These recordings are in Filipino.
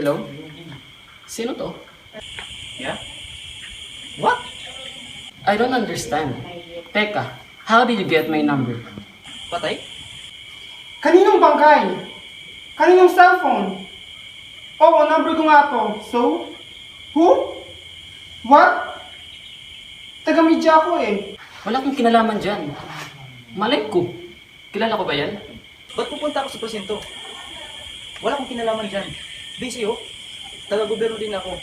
Hello? Sino to? Yeah? What? I don't understand. Teka, how did you get my number? Patay? Kaninong bangkay? Kaninong cellphone? Oo, number ko nga to. So? Who? What? Taga-media ako eh. Wala akong kinalaman dyan. Malay ko. Kilala ko ba yan? Ba't pupunta ako sa presinto? Wala akong kinalaman dyan. Busy oh. Taga-gobyerno din ako.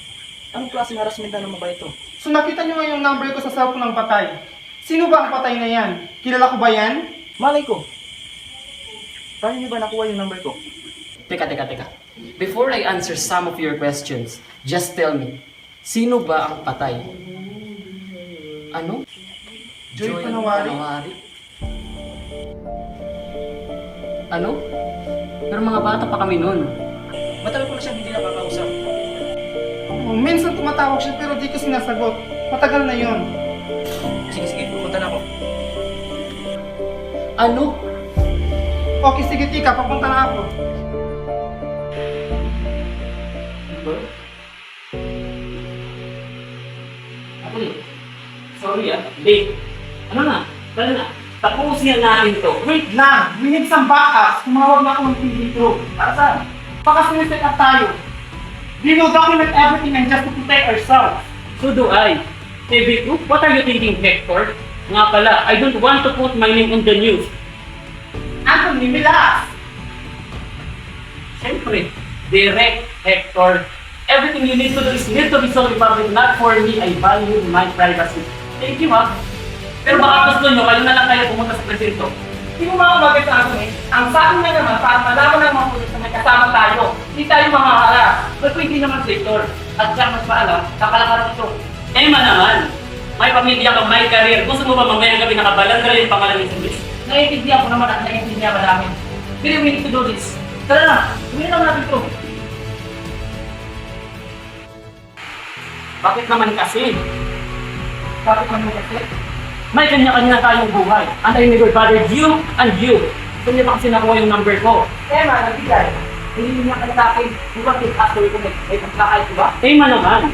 Anong klaseng harassment na naman ba ito? So nakita nyo nga yung number ko sa cellphone ng patay. Sino ba ang patay na yan? Kilala ko ba yan? Malay ko. Paano niyo ba nakuha yung number ko? Teka. Before I answer some of your questions, just tell me, sino ba ang patay? Ano? Joy Panawari. Ano? Pero mga bata pa kami nun. Matagal ko na siyang hindi nakakausap. Oh, minsan tumatawag siya pero di ko sinasagot. Matagal na yon. Sige, pupunta na ako. Ano? Okay, sige tika, papunta na ako. Ako eh. Sorry Dave. Ano na? Tara na. Tapusin natin to. Wait lang, we need some backups. Tumawag na ako ng TV2. Para saan? Baka siniset up tayo. We will document everything and just to protect ourselves. So do I. TV2, what are you thinking, Hector? Nga pala, I don't want to put my name on the news. Anthony, relax. Siyempre, direct, Hector. Everything you need to do is need to be solely public, not for me. I value my privacy. Thank you, ha? Pero baka gusto nyo, kayo na lang kayo pumunta sa presinto. Hindi mo makabagay sa akin eh. Ang sa akin na naman, para malaman ng mga pulis na may kasama tayo. Hindi tayo mamahala. Pero hindi naman, Hector. At siya mas paalam, kakalakaran ito. Emma naman, may pamilya ka, may career. Gusto mo ba mamayang gabi nakabalandra yung pangalan ni English? Naiintindihan ko naman at naiintindihan ka namin. Pero we need to do this. Tara na, gawin lang natin ito. Bakit naman kasi? May kanya-kanya tayong buhay. And I never bothered you and you. Saan niya ba kasi nakuha yung number ko? Emma, nagbigay. Hindi niya ka sa akin. Di ba after ko may pagkakait ko ba? Emma naman.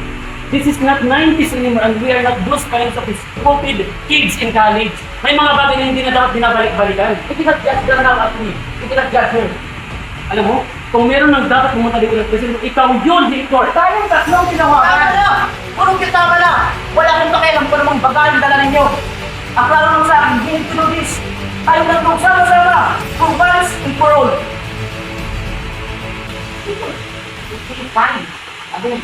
This is not 90s anymore and we are not those kinds of stupid kids in college. May mga bagay na hindi na dapat binabalik-balikan. You cannot judge the now at me. You cannot judge her. Alam mo, kung meron nang dapat pumunta dito ng presidente, ikaw yun, Hector. Tayong tatlong tinawagan. Tama na! Purong kita ka na! Wala akong pakialam kung namang bagaan yung dala ninyo. Ang klaro lang sa akin, we need to do this. Tayo lang kung sama-sama. For once and for all. Fine. Again.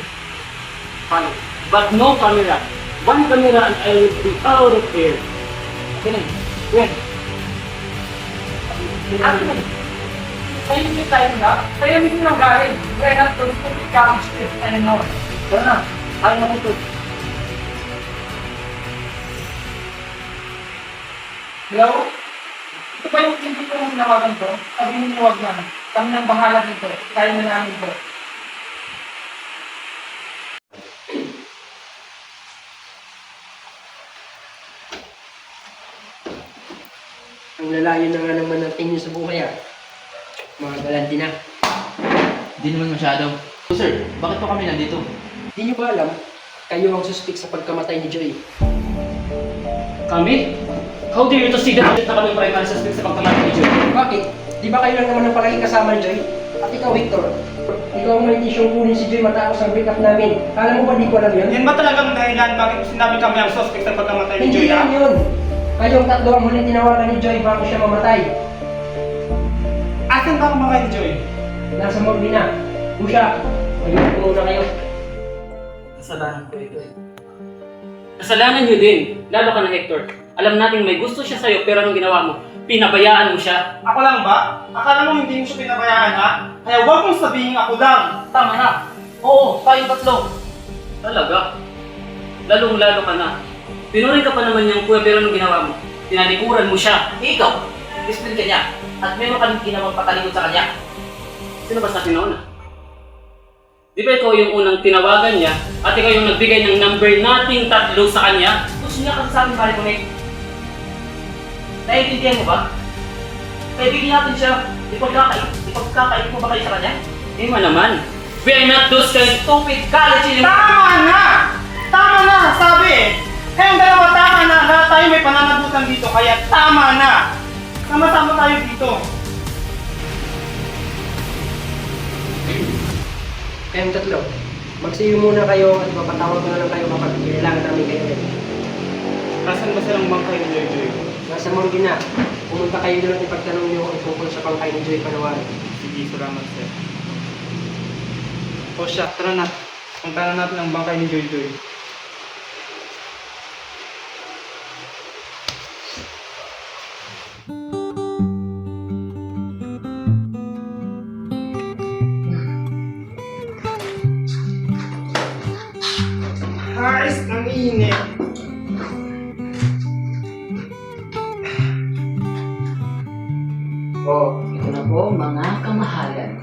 Fine. But no camera. One camera and I will be out of here. Okay na. When? Tayo hindi tayo na. Tayo hindi nang galing. We're not going to become strict anymore. Tara na. Ayaw na ito. Hello? Ito ba yung hindi ko nung nawagan ko? Sabi niyo huwag na. Kami nang bahala dito. Kaya na namin ito. Ang lalayo na nga naman ang tingin sa buhay Mga galante na. Hindi naman masyado. So, sir, bakit po kami nandito? Di nyo ba alam, kayo ang suspect sa pagkamatay ni Joy? Kami? How dare you to see that na kami primary suspect sa pagkamatay ni Joy? Bakit? Di ba kayo lang naman ang palaging kasama ni Joy? At ikaw, Victor, ikaw ang may isyong kunin si Joy matapos ang breakup namin. Alam mo ba di ko alam yun? Yan ba talagang dahilan bakit sinabi kami ang suspect sa pagkamatay ni Hindi Joy? lang yun. Kayong tatlo ang huling tinawagan ni Joy bago siya mamatay. Asan ba ang mga ni Joy? Nasa morgue na. Busya, ayun muna kayo. Kasalanan ko ito. Kasalanan niyo din. Lalo ka na, Hector. Alam natin may gusto siya sa'yo pero anong ginawa mo? Pinabayaan mo siya. Ako lang ba? Akala mo hindi mo siya pinabayaan ha? Kaya huwag mong sabihin ako lang. Tama na. Oo, tayong tatlo. Talaga. Lalong-lalo ka na. Pinurin ka pa naman niyang kuya pero anong ginawa mo? Tinalikuran mo siya. Ikaw, discipline ka niya. At meron ka rin ginawang patalikod sa kanya. Sino ba sa akin nauna? Di ba ikaw yung unang tinawagan niya at ikaw yung nagbigay ng number nating tatlo sa kanya? Gusto niya kasi sa akin, pare ko na naiintindihan mo ba? Kaya bigyan natin siya. Ipagkakait mo ba kayo sa kanya? Eh naman. We are not those kind of stupid college anymore. Tama na! Tama na! Sabi eh! Kayong dalawa tama na! Lahat tayo may pananagutan dito, kaya tama na! Sama-sama tayo dito. Kayong tatlo, magsiyo muna kayo at mapatawag ko na lang kayo kapag kailangan namin kayo rin. Nasaan ba silang bangkay ni Joy Joy? Nasa Manggi na. Pumunta kayo doon at ipagtanong niyo ang tungkol sa pangkay ni Joy Panawan. Sige, salamat sir. O siya, tara na. Punta na natin ang bangkay ni Joy Joy. Ayos, ang init. Oh, ito na po mga kamahalan.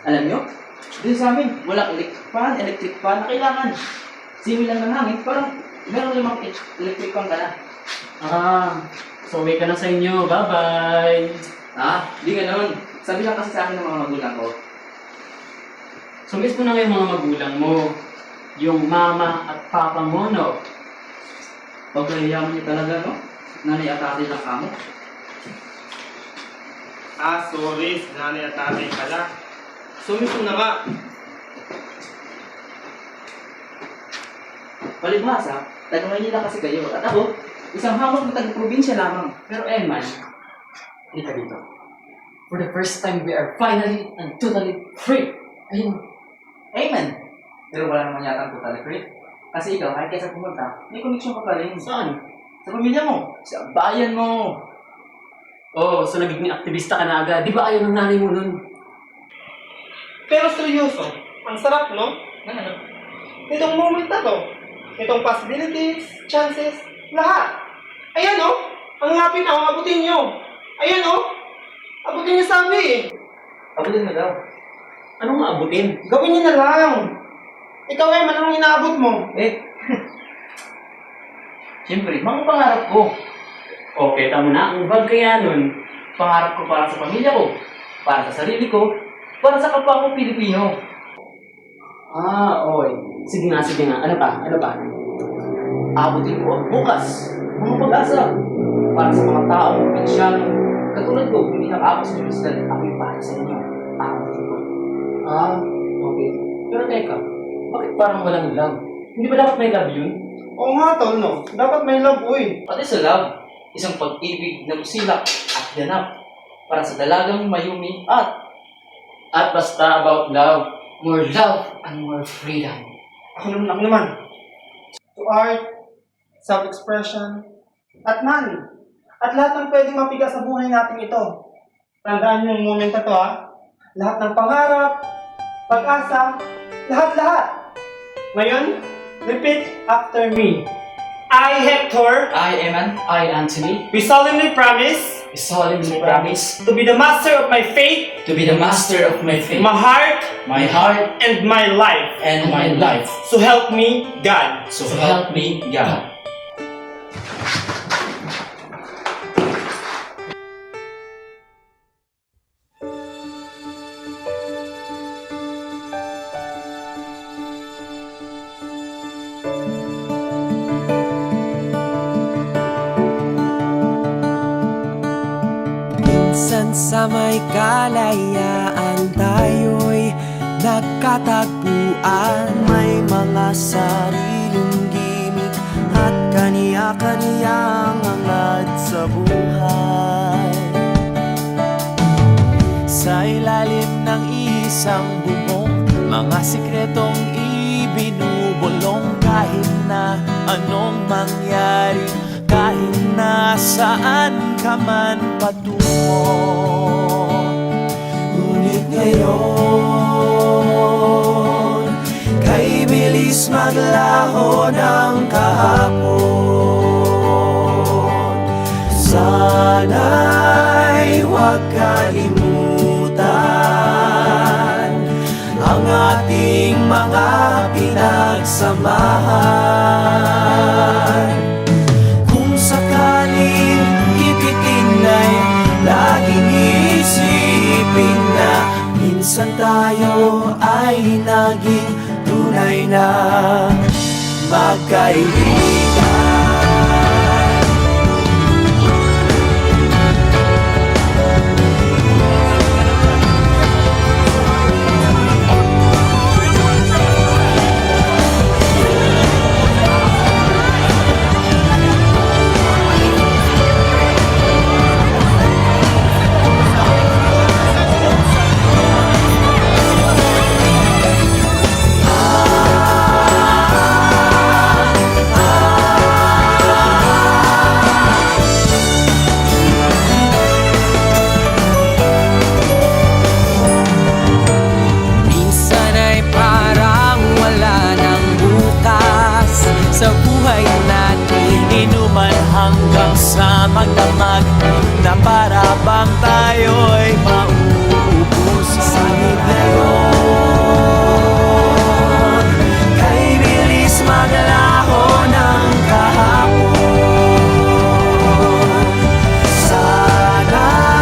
Alam nyo, dito sa amin, walang electric fan na kailangan. Simi lang ng hangin, parang meron limang electric fan ka na. So uwi ka na sa inyo. Bye-bye. Di ganoon. Sabi lang kasi sa akin ng mga magulang ko. So miss mo na ngayon mga magulang mo. Yung mama at papa mo, no? Pagkahiyaman niyo talaga, no? Nanay at tatay lang kamo. Sorry, nanay at tatay pala. Sumiso na nga. Palibhasa, taga-Maynila kasi kayo. At ako, isang hawak na taga-probinsya lamang. Pero Eman, hindi ka dito. For the first time, we are finally and totally free. Ayun. Amen! Pero wala naman yata ang totally free. Kasi ikaw, kahit kaysa pumunta, may connection ka pa rin. Saan? Sa pamilya mo, sa bayan mo. Oh, so nagiging aktivista ka na agad. Di ba ayaw ng nanay mo nun? Pero seryoso, ang sarap, no? Ano? Itong moment na to, itong possibilities, chances, lahat. Ayan, oh! Ang lapit na, abutin nyo. Ayan, oh! Abutin nyo sabi eh. Abutin mo daw. Anong maabutin? Gawin nyo na lang. Ikaw eh, anong inaabot mo? Siyempre, mga pangarap ko. Okay, tama na. Ang bag kaya nun. Pangarap ko para sa pamilya ko, para sa sarili ko, para sa kapwa ko Pilipino. Oy. Sige nga, sige nga. Ano pa? Ano pa? Abutin ko ang bukas, mga pag-asa, para sa mga taong pinsyano. Katulad ko, hindi nakakapos sa universidad, ako yung para sa inyo. Abutin ko. Okay. Pero teka, bakit parang walang love? Hindi ba dapat may love yun? Oo nga, tol, no? Dapat may love, uy. Pati sa love, isang pag-ibig na busilak at ganap para sa dalagang mayumi At basta about love, more love and more freedom. Ako naman. To art, self-expression, at money. At lahat ng pwedeng mapiga sa buhay natin ito. Tandaan niyo yung moment na to, ha? Lahat ng pangarap, pag-asa, lahat-lahat. Ngayon, repeat after me. I, Hector, I, Eman, I, Anthony, we solemnly promise solemnly promise to be the master of my faith, to be the master of my faith, my heart, and my life. my life. So help me, God. So help me, God. Minsan sa may kalayaan tayo'y nagkatagpuan. May mga sariling gimik at kaniya-kaniyang hangad sa buhay. Sa ilalim ng isang bubong, mga sikretong ibinubulong. Kahit na anong mangyari, kahit na saan ka man patungo. Ngunit ngayon, kay bilis maglaho ng kahapon. Sana'y huwag kalimutan ang ating mga pinagsamahan. Sakaling kipitin ay laging isipin na minsan minsan tayo ay naging tunay na magkaibigan. Minsan ay parang wala ng bukas sa buhay natin, inuman hanggang sa magdamag na para bang tayo'y mauubusan. Sanib ngayon, kay bilis maglaho ng kahapon. Sana'y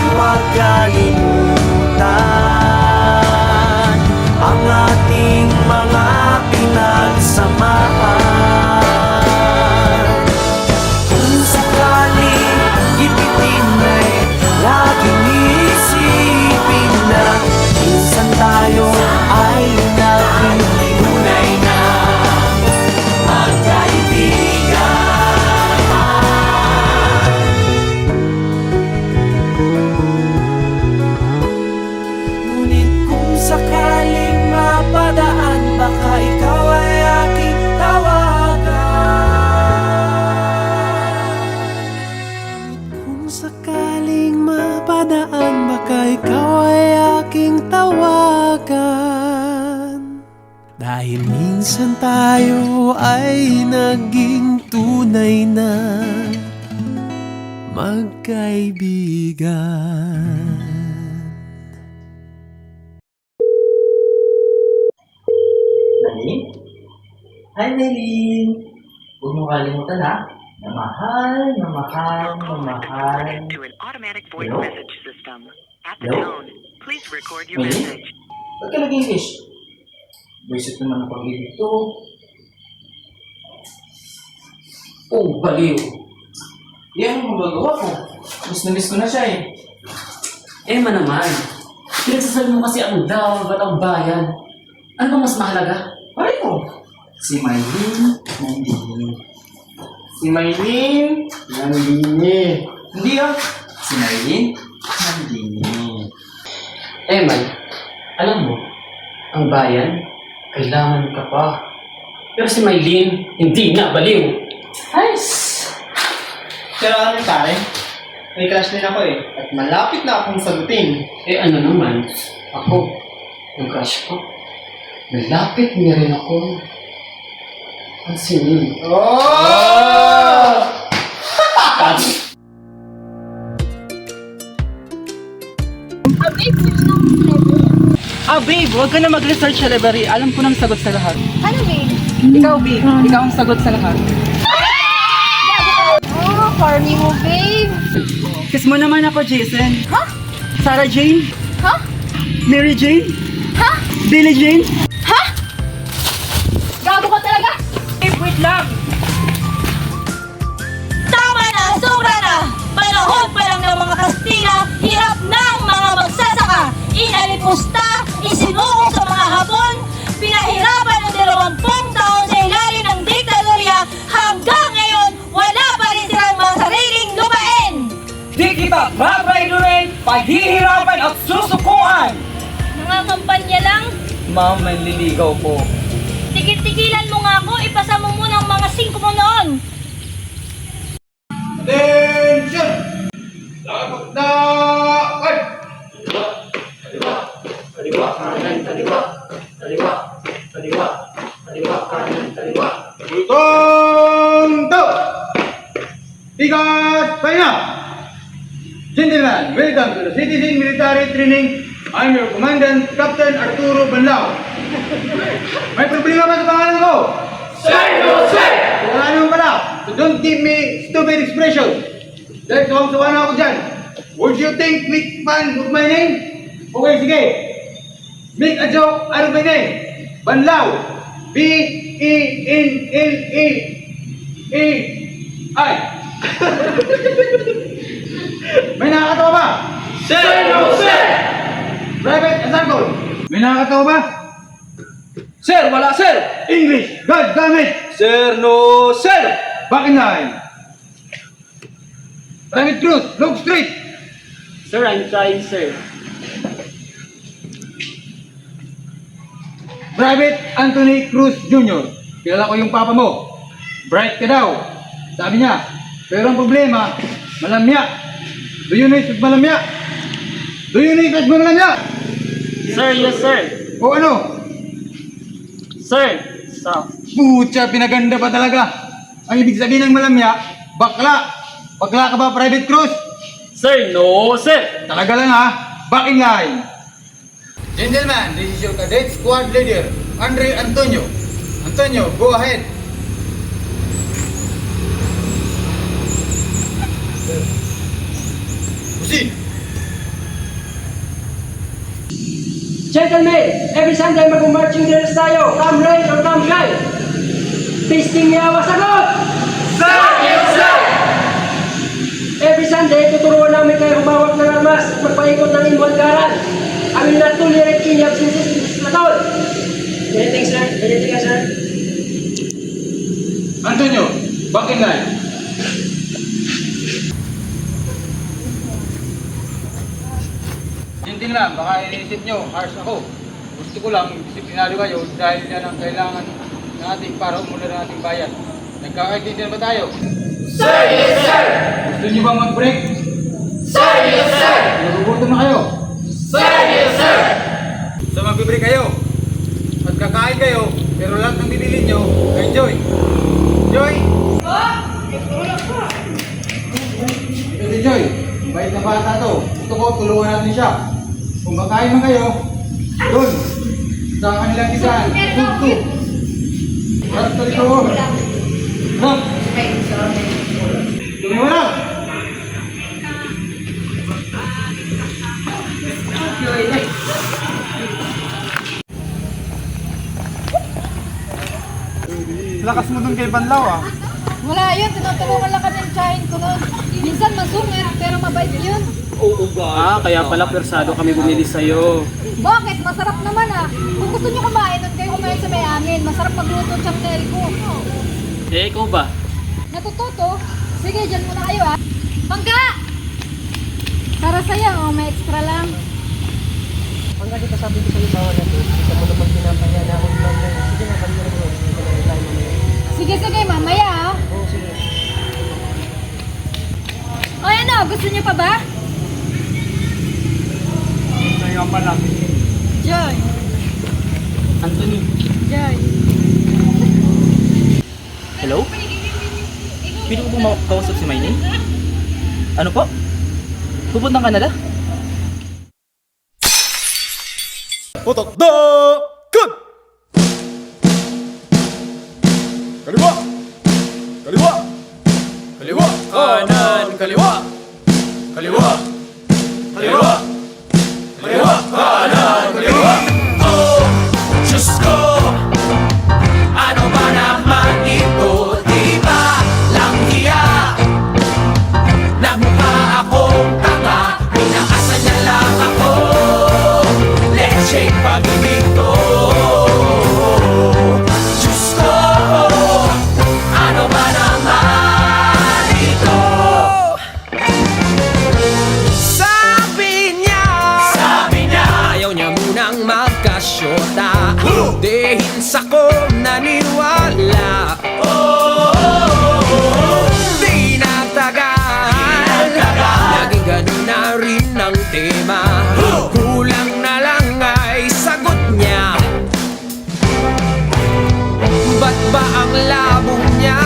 huwag kalimutan ang ating mga pinagsamahan. Kung sakaling ipitin ay laging isipin na minsan tayo ay naging tunay na magkaibigan. Ngunit kung sakaling mapadaan, baka ikaw ay aking tawagan. Kung sakaling mapadaan, baka ikaw ay aking tawagan. Dahil minsan tayo ay naging tunay na magkaibigan. Nailin? Hi, Nailin! Huwag mo kalimutan ha, na mahal, na mahal, na mahal. To an automatic voice Hello? message system. At the Hello? tone, please record your Nailin? message. Ba't ka nag-English? Visit naman ang pag-ibig to. Oh, baliw! Yan ang magagawa ko. Miss na miss ko na siya eh. Emma naman, pinagsasabi mo kasi ang dapat ang bayan. Ano bang mas mahalaga? Pare ko. Si Maylin Nandini. Si Maylin, Nandini. Hindi ah. Si Maylin Nandini. Emma, alam mo, ang bayan, kailangan ka pa. Pero si Maylin, hindi na, baliw. Pero ano pare? May crush din ako eh. At malapit na akong sagutin. Eh ano naman, ako, yung crush ko, malapit niya rin ako. Pansinin. Oh! Babe, huwag ka na mag-research sa library. Alam ko nang sagot sa lahat. Ano, babe? Ikaw, babe. Ikaw ang sagot sa lahat. Oh, corny mo, babe. Kiss mo naman ako, Jason. Ha? Sarah Jane? Ha? Mary Jane? Ha? Billie Jane? Ha? Gago ka talaga? Babe, wait lang! Tama na! Sobra na! Panahon pa lang ng mga Kastila, hirap na ang mga magsasaka. Inalipusta, isinuko sa mga Hapon, pinahirapan ng 20 taon sa ilalim ng diktadorya, hanggang ngayon, wala pa rin silang mga sariling lupain! Di kita babaylurin, paghihirapan at susukuan! Nangangampanya lang, Ma'am, manliligaw po. tigil-tigilan mo nga ako, ipasa mo muna ang mga 5 mo noon! Attention! Dapat na! Ay! Gultong daw! Tigas pahinga! Gentlemen, welcome to the Citizen Military Training. I'm your Commandant, Captain Arturo Banlao. May problema ba sa pangalan ko? Wala naman pala. So don't give me stupid expression. Dahil tuwang-tuwa na ako dyan. Would you think quick fan of my name? Okay, sige. Make a joke out of my name. Banlaw. B-E-N-L-E-E-I. May nakakatawa ba? Sir, no, sir! Private example. May nakakatawa ba? Sir, wala sir! English. God damn it. Sir, no sir! Back in line. Private Cruz. Look straight. Sir, I'm trying, sir. Private Anthony Cruz Jr. Kilala ko yung papa mo. Bright ka daw. Sabi niya. Pero ang problema, malamya. Do you know it malamya? Do you know it malamya? Sir, yes, sir. O ano? Sir, stop. Pucha, pinaganda pa talaga. Ang ibig sabihin ng malamya, bakla. Bakla ka ba, Private Cruz? Sir, no, sir. Talaga lang ha. Back in line. Gentlemen, this is your cadet squad leader, Andre Antonio. Antonio, go ahead. Proceed. Gentlemen, every Sunday mag-marching drills tayo. Come rain or come shine. Testing niya sagot! Sir, yes, sir. Every Sunday, tuturuan namin kayo humawak ng armas at magpaikot ng inwalgaran. I will not tolerate any absences in this platoon. Anything, sir? Anything, sir? Antonio, back in line. Hindi lang, baka inisip nyo, harsh ako. Gusto ko lang, disiplinado kayo dahil yan ang kailangan natin para umulan ng ating bayan. Nagkakaintindihan ba tayo? Sir, yes, sir. Gusto nyo bang mag-break? Sir, yes, sir. Nagugutom na kayo? Sir, yes, sir. So mag-break kayo. At kakain kayo, pero lahat ng bibili nyo ay Joy. Joy! Ito si Joy. Bait na bata to. Gusto ko, tulungan natin siya. Kung kakain man kayo, doon. Sa kanilang isaan. Tutu. Harap ka dito. Harap. Tuloy lang. Lakas mo dun kay Banlaw ah. Wala yun, tinutulungan lang kami ng tsahin ko nun. Minsan masungit, pero mabait yun. Kaya pala persado kami bumili sa'yo. Bakit? Masarap naman ah. Kung gusto nyo kumain, doon kayo kumain sa may amin. Masarap magluto ang chapneri ko. Eh, ikaw ba? Natututo? Sige, dyan muna kayo ah. Mangga! Para sa'yo, oh, may extra lang. Ang ganda ka sabi ko sa'yo bawal na to. Hindi ka mo naman pinapaya na ako naman. Sige na, kami na mo. Hindi ka na reply mamaya. Sige, sige, mamaya ah. Oo, sige. O ano, gusto nyo pa ba? Ngayon pa lang. Joy. Anthony. Joy. Hello? Pwede ko pong makausap si Maylin? Ano po? Pupuntang Canada? Putok do good. Kaliwa. Kaliwa. Kaliwa. Kanan, kaliwa. Kaliwa. Kaliwa. Kaliwa. Kanan, kaliwa. Oh, Diyos ko. Ano ba naman ito? Di ba lang hiya? Nagmukha akong tanga. Pinakasan niya lang ako. Let's shake pag-ibig ko. Diyos ko, ano ba naman ito? Sabi niya, ayaw niya munang magkasyota. Dahil sa ko naniwala. Di nagtagal, naging ganun na rin ang tema. Kulang na lang ay sagot niya. Ba't ba ang labo niya?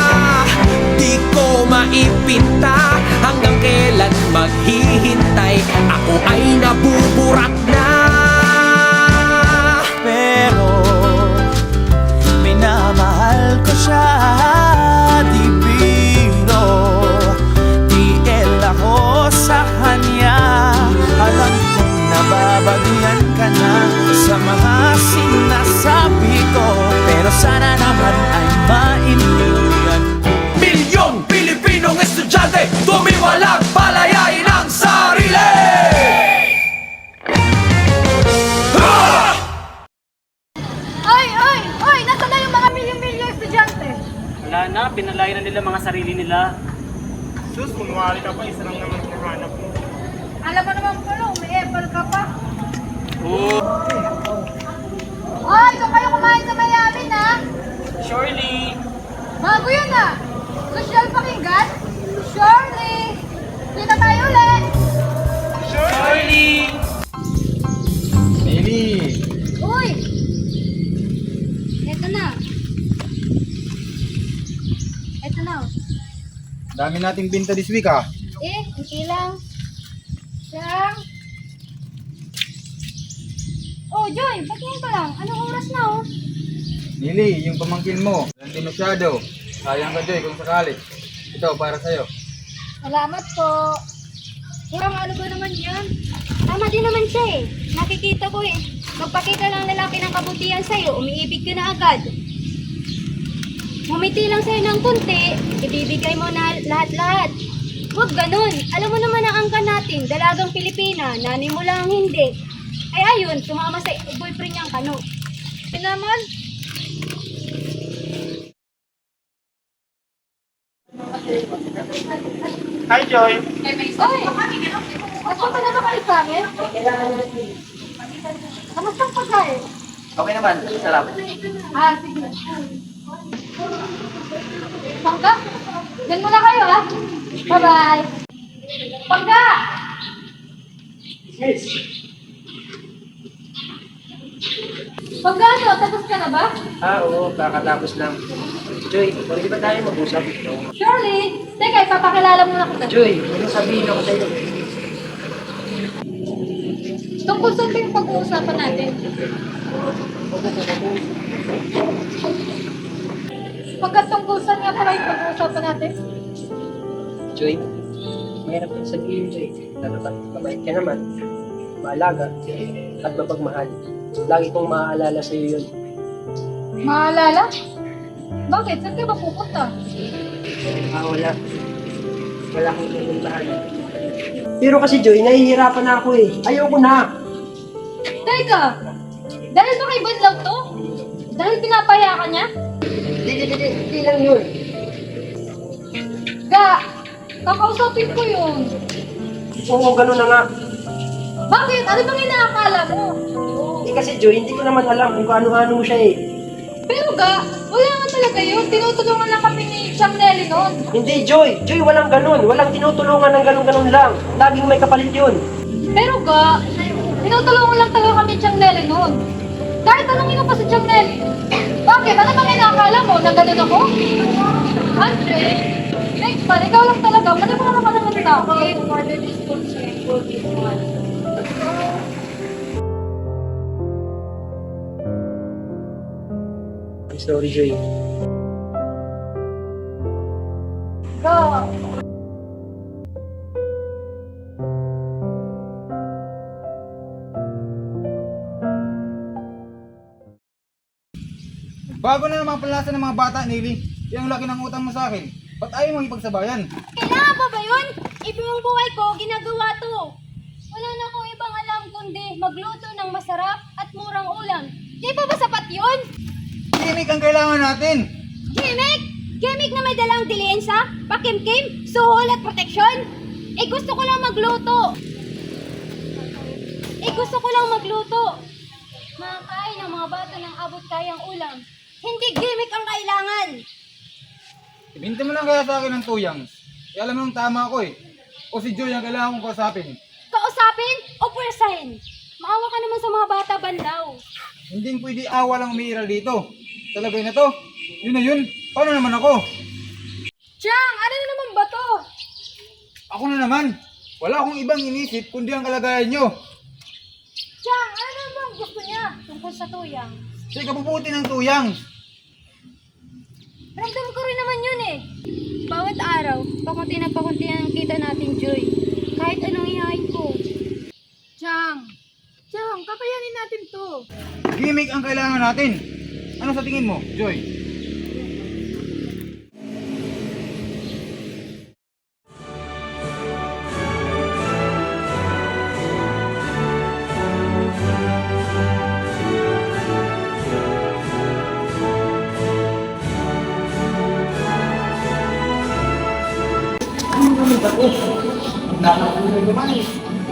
Di ko maipinta. Hanggang kailan maghihintay? Ako ay nabuburak na. Pero minamahal ko siya. Di biro. TL ako sa kanya. Alam kong nababagyan ka na sa mga pinalaya na nila mga sarili nila. Sus, kunwari ka pa, isa lang naman hinahanap mo. Alam mo naman pala, may apple ka pa. Oo. Ay, kung kayo kumain sa mayamin ha? Surely. Bago yun ah. Social pakinggan? Surely. Kita tayo ulit. Surely. Nili! Uy! Eto na. Eto na. Dami nating binta this week ah. Hindi lang. Siyang. Oh, Joy, ba't ngayon pa lang? Anong oras na oh? Nili, yung pamangkin mo, hindi masyado. Sayang ka Joy kung sakali. Ito, para sa'yo. Salamat po. Parang ano ba naman yan? Tama din naman siya eh. Nakikita ko eh. Magpakita lang lalaki ng kabutihan sa'yo, umiibig ka na agad. Ngumiti lang sa'yo ng kunti, ibibigay mo na lahat-lahat. Huwag ganun. Alam mo naman ang angka natin, dalagang Pilipina, nanay mo lang ang hindi. Ay ayun, sumama sa boyfriend niyang kano. Yun naman. Hi, Joy. Oy! Ako pa na bakalit sa amin? Kamusta ang pagkain? Okay naman, sarap. Sige. Pangga, dyan muna kayo ah. Bye-bye. Pangga! Pangga, ano? Tapos ka na ba? Oo, kakatapos lang. Joy, pwede ba tayo mag-usap? Surely. Teka, ipapakilala muna kita. Joy, ano sabihin ako sa'yo? Tungkol saan ba yung pag-uusapan natin? Pagkat tungkol saan nga pala yung pag-uusapan natin? Joy, mahirap kang sabihin, Joy. Dapat mabait ka naman, maalaga, at mapagmahal. Lagi kong maaalala sa'yo yun. Maalala? Bakit? Saan ka ba pupunta? Wala. Wala akong pupuntahan. Pero kasi Joy, nahihirapan na ako eh. Ayoko na. Teka! Dahil ba kay Banlaw to? Dahil pinapaya ka niya? Hindi lang yun. Ga! Kakausapin ko yun. Oo, ganun na nga. Bakit? Ano bang inaakala mo? Kasi Joy, hindi ko naman alam kung ano-ano siya eh. Pero ga, wala nga talaga yun. Tinutulungan lang kami ni Chang Nelly noon. Hindi Joy! Joy, walang ganun. Walang tinutulungan ng ganun-ganun lang. Laging may kapalit yun. Pero ga, tinutulungan lang talaga kami ni Chang Nelly noon. Kahit tanongin mo pa si Chang Nelly. Bakit? Ano bang inaakala mo? Na ganun ako? Andre, next man, ikaw lang talaga. Maniwala ka naman sa akin. I'm sorry, Joy. Ga, Bago na naman palasa ng mga bata, Nili. Yung laki ng utang mo sa akin. Ba't ayaw mong ipagsabayan? Kailangan pa ba yun? Ibang buhay ko, ginagawa to. Wala na akong ibang alam kundi magluto ng masarap at murang ulam. Di ba sapat yun? Gimik ang kailangan natin. Gimik? Gimik na may dalang diliensya, pakimkim, suhol at proteksyon? Gusto ko lang magluto. Gusto ko lang magluto. Makakain ng mga bata ng abot kayang ulam. Hindi gimik ang kailangan. Ibinti mo lang kaya sa akin ng tuyang. Kaya alam mo nung tama ako eh. O si Joy ang kailangan kong kausapin. Kausapin o pwersahin? Maawa ka naman sa mga bata, Banlaw. Hindi pwede awa lang umiiral dito. Talagay na to. Yun na yun. Paano naman ako? Chang, ano na naman ba to? Ako na naman. Wala akong ibang inisip kundi ang kalagayan nyo. Chang, ano na bang gusto niya tungkol sa tuyang? Siya kapuputi ng tuyang. Ramdam ko rin naman yun eh. Bawat araw, pakunti na pakunti ang kita natin, Joy. Kahit anong ihain ko. Chang, kakayanin natin to. Gimik ang kailangan natin. Ano sa tingin mo, Joy? nakikita ko. Nakakulunan naman eh.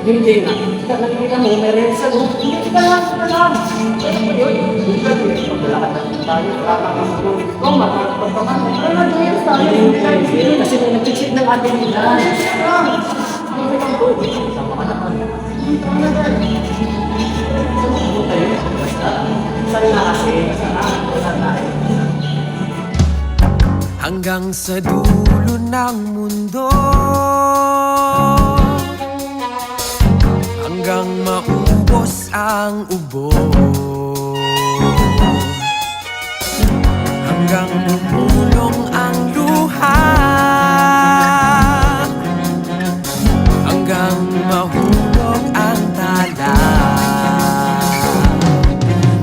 Hindi nga. Nakikita mo, may resa mo. Hindi ka lang. Ano ba yun? Hindi ka lang. Maglalakad na tayo. Nakakamagulit ko. Makakapagpaman. Ano na doon tayo? Hindi. Kasi may nag-check ng ating nila. Hindi ka lang. Sama ka naman. Basta. Saan na kasi? Saan na? Hanggang sa dulo ng mundo, hanggang maubos ang ubo, hanggang bumulong ang luha, hanggang mahulog ang tala.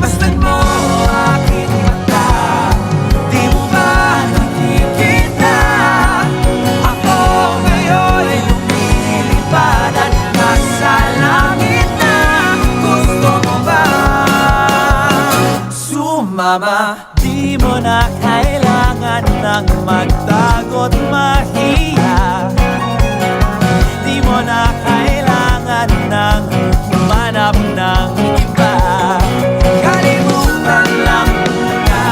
Basta't mo aking mata, di mo ba nakikita? Ako ngayon ay lumilipad at nasa langit na. Gusto mo ba sumama? Di mo na kailangan ng magtago't mahiya. Di mo na kailangan ng manap ng iba. Kalimutan lang muna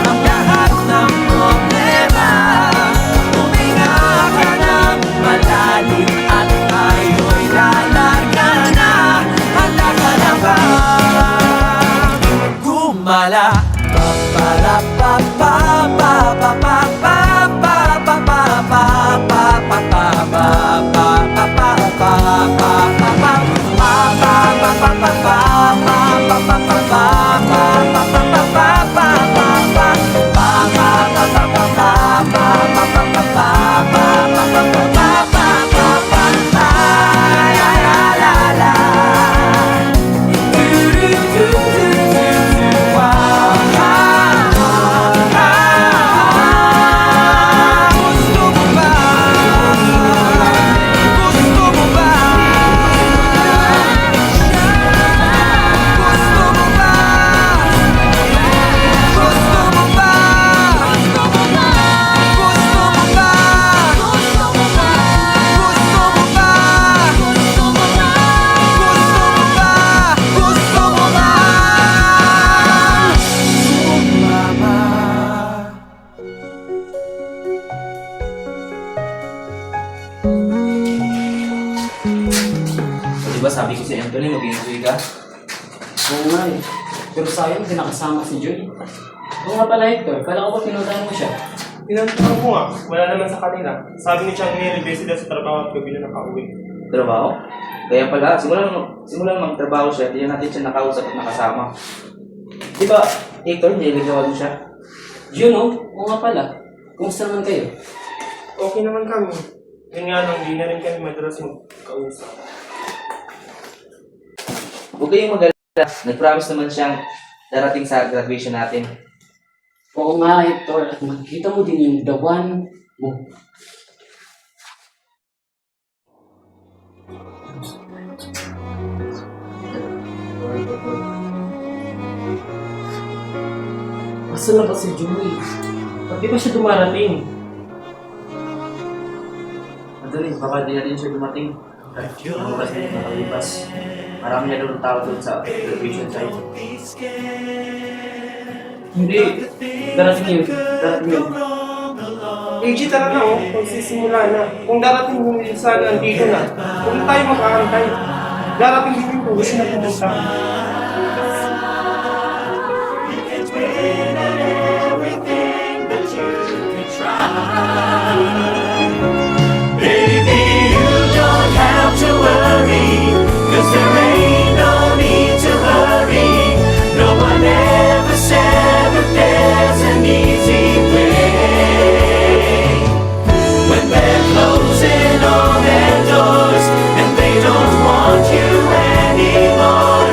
ang lahat ng problema. Huminga ka ng malalim at tayo'y lalarga na. Handa ka na ba gumala? Diba sabi ko si Anthony, mag-enjoy ka? Oo nga eh. Pero sayang, hindi nakasama si Joy. Oo nga pala Hector, kala ko ba pinuntahan mo siya? Tinanong ko nga, wala naman sa kanila. Sabi ni Chang Mary, busy daw sa trabaho at gabi na nakauwi. Trabaho? Kaya pala, simulan magtrabaho siya, hindi natin siya nakausap at nakasama. Diba, Hector, nililigawan mo siya? Yun oh, oo nga pala. Kumusta naman kayo? Okay naman kami. Yun nga lang, hindi na rin kami madalas magkausap. Huwag kayong mag-alala. Nag-promise naman siyang darating sa graduation natin. Oo nga Hector, at makikita mo din yung the one mo. Asa na ba si Joey? Ba't di ba siya dumarating? Anthony, baka di na rin siya dumating. Ano kasi nakalipas. Marami na doon tao doon sa graduation site. Hindi. Darating yun. Darating yun. AG talaga oh, magsisimula na. Kung darating yung isa na nandito na, huwag tayo makakantay. Darating din yung gusto na pumunta. Baby, you don't have to worry, 'cause there ain't no need to hurry. No one ever said that there's an easy way. When they're closing all their doors and they don't want you anymore,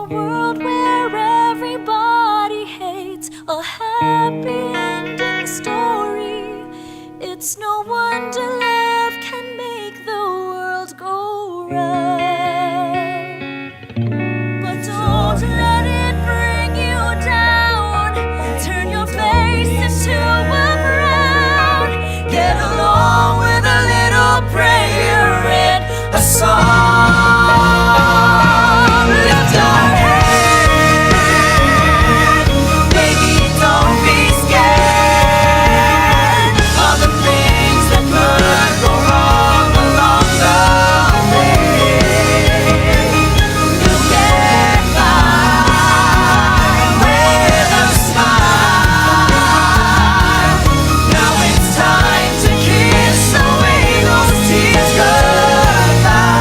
world where everybody hates a happy ending story. It's no wonder love can make the world go round. But don't let it bring you down. Turn your face into a frown. Get along with a little prayer and a song. Lift your head, baby, don't be scared of the things that could go wrong along the way. You'll get by with a smile. Now it's time to kiss away those tears goodbye.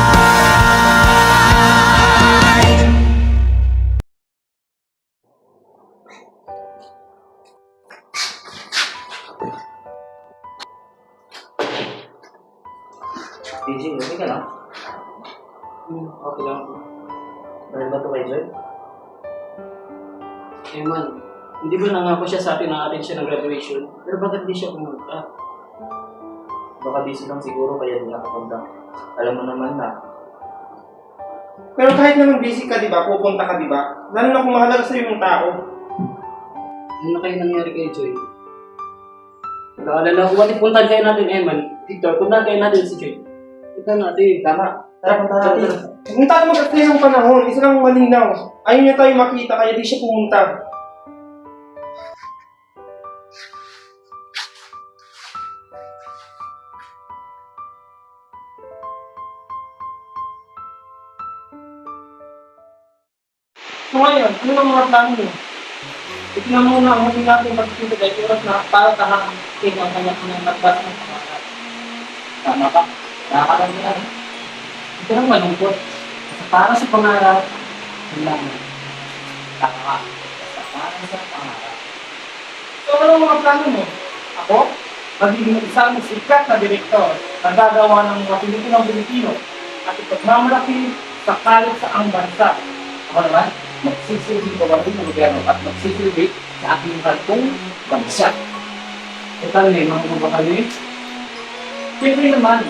DJ, okay ka lang? Okay lang. Dahil ba ito kay Joy? Eh man, hindi ba nangako siya sa atin na atin siya ng graduation? Pero bakit di siya pumunta? Baka busy lang siguro kaya di nakapunta. Alam mo naman na. Pero kahit naman busy ka, di ba? Pupunta ka, di ba? Lalo na kung mahalaga sa'yo yung tao. Ano na kayo nangyari kay Joy? Naalala ko, pati puntahan kayo natin, Eman. Victor, puntahan kayo natin si Joy. Puntahan natin. Tama. Tara, punta natin. Tara. Kung tayo mag-apply ng panahon, isa lang malinaw. Ayaw niya tayo makita, kaya di siya pumunta. So ngayon, ano ang mga plano niyo? Tignan muna ang huli natin magkikita dahil oras na para tahakin ang kanya-kanyang nagbas ng pangarap. Tama ka. Nakakarami yan. Ito lang malungkot. Kasi para sa pangarap, kailangan. Tama ka. Basta para sa pangarap. So ano ang mga plano mo? Ako? Magiging isang sikat na direktor na gagawa ng mga Pilipinong Pilipino at ipagmamalaki sa kalit sa ang bansa. Ako naman, magsisilbi ko ba rin ng gobyerno at magsisilbi sa aking kantong bansa. E tali, mga kabakali. Siyempre naman,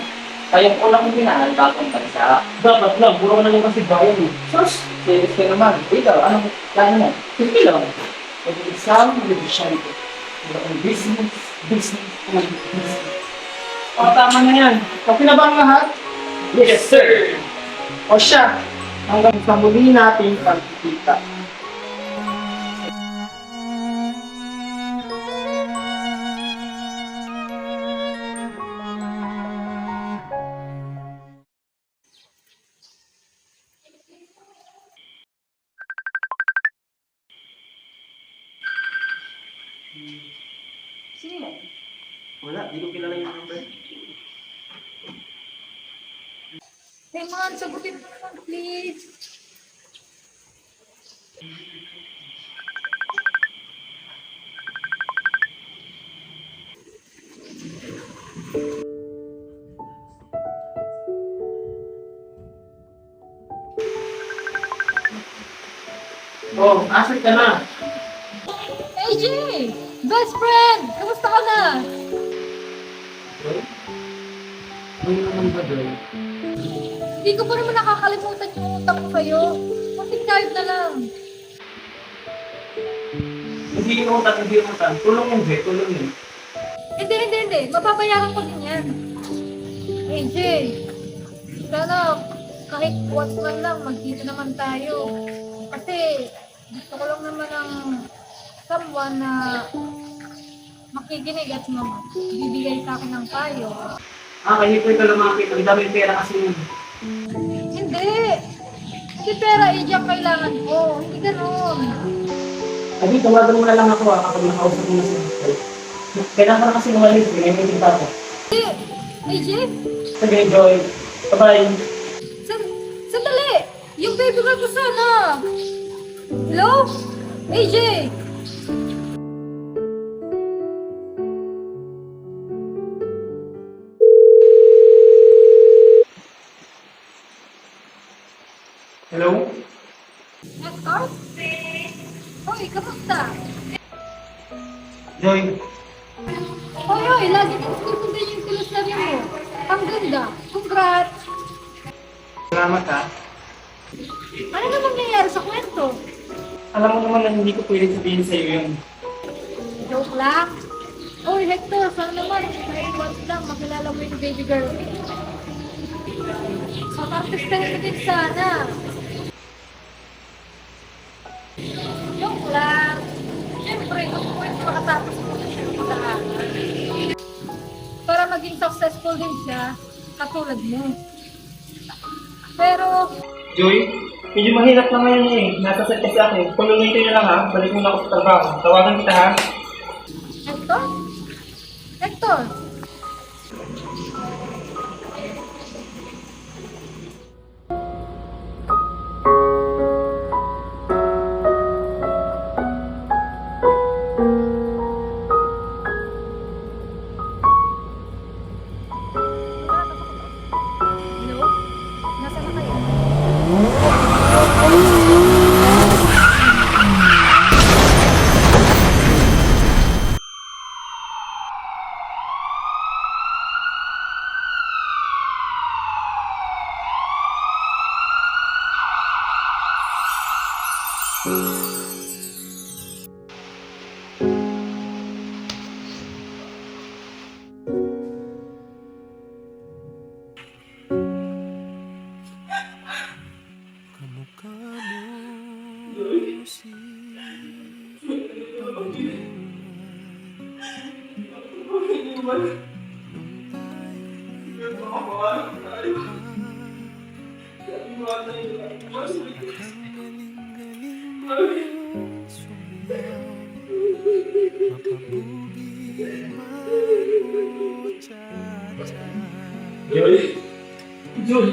kayong unang pinahal bagong bansa. Dapat lang, puro ka na yung kasi bayan eh. Sus, serious ka naman. Ikaw, anong plano mo? Sige lang. Mag-isang negosyante. Ang business, and business. O, tama na yan. Okay na ba ang lahat? Yes, sir! O siya, hanggang sa muli nating pagkikita. Sino yan? Wala, di ko kilala yung number. Hey man, sagutin mo naman please. Oh, asset ka na. AJ! Best friend! Kamusta ka na? Ano naman ba doon? Hindi ko pa naman nakakalimutan yung utang ko sa'yo. Konting kahit na lang. Hindi yung utang. Tulong yung J, tulong yun. Hindi. Mababayaran ko din yan. AJ! Sana kahit once man lang, magkita naman tayo. Kasi gusto ko lang naman ng someone na makikinig at bibigay sa akin ng payo. Kaya po ito lang mga kita. Ang daming pera kasi yun. Hindi! Hindi pera, AJ ang kailangan ko. Hindi ganun. Abi, tawagan mo na lang ako kapag nakausap mo na siya. Kailangan ko na kasi umalis, pinag-meeting pa ako. Hindi! AJ? Sige, Joy. Bye-bye. Sandali! Yung baby girl ko sana! Hello? AJ! Hello? Hector? Hoy, kamusta? Joy, Hoy, lagi nang susundan yung kilos mo. Ang ganda. Congrats! salamat ha. Ano na nangyayari sa kwento? Alam mo naman na hindi ko pwede sabihin sa iyo yun. Joke lang. Hoy, Hector, sana naman, sa 8 months lang, makilala mo yung baby girl. Mag-artistahin mo din sana. Joke lang. Siyempre, gusto ko yung makatapos mo na siya ng pag-aaral. Para maging successful din siya, katulad mo. Pero, Joy, medyo mahirap na ngayon eh. Nasa set kasi ako. Kulungin na lang ha. Balik mo na ako sa trabaho. Tawagan kita ha. Hector? Hector! Hello? Nasaan na kayo? Joy? Joy?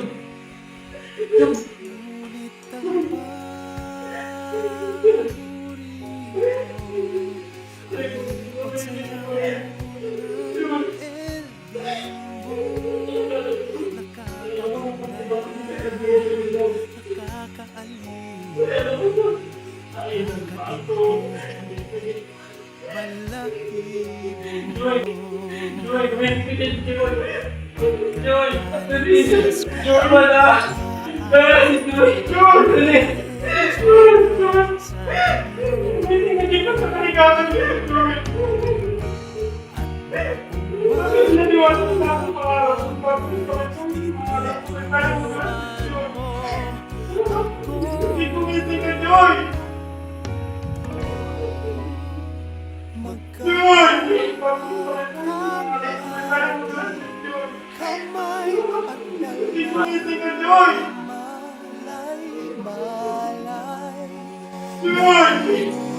Joy, wala! Joy! Hindi ka sa kaligawan niya, Joy! Naniwala na ako pangarap ng pangarap ko. Hindi ko ngiti ka, Joy! Joy! Hindi ko ngiti ka, Joy! Joy!